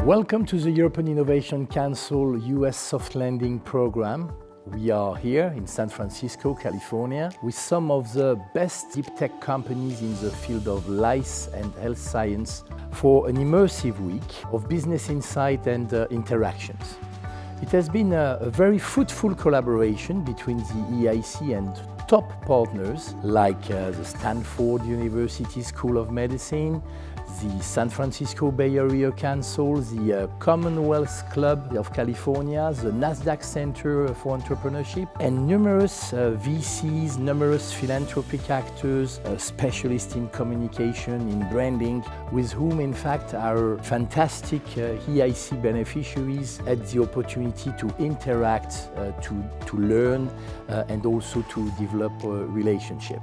Welcome to the European Innovation Council US Soft-landing Programme. We are here in San Francisco, California, with some of the best deep tech companies in the field of life and health science for an immersive week of business insight and interactions. It has been a very fruitful collaboration between the EIC and top partners like the Stanford University School of Medicine, the San Francisco Bay Area Council, the Commonwealth Club of California, the NASDAQ Center for Entrepreneurship, and numerous VCs, numerous philanthropic actors, specialists in communication, in branding, with whom in fact our fantastic EIC beneficiaries had the opportunity to interact, to learn, and also to develop a relationship.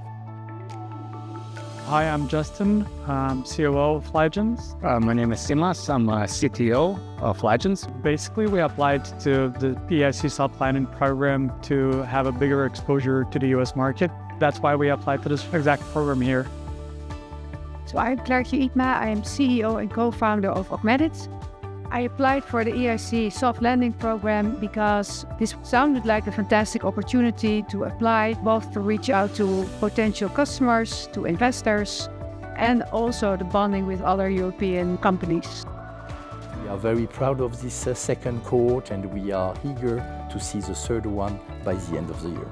Hi, I'm Justin, COO of Legends. My name is Sinlas, I'm CTO of Legends. Basically, we applied to the EIC Soft-landing Programme to have a bigger exposure to the US market. That's why we applied to this exact program here. So I'm Claartje Ietma, I am CEO and co-founder of Augmented. I applied for the EIC Soft-landing Programme because this sounded like a fantastic opportunity to apply, both to reach out to potential customers, to investors, and also the bonding with other European companies. We are very proud of this second cohort, and we are eager to see the third one by the end of the year.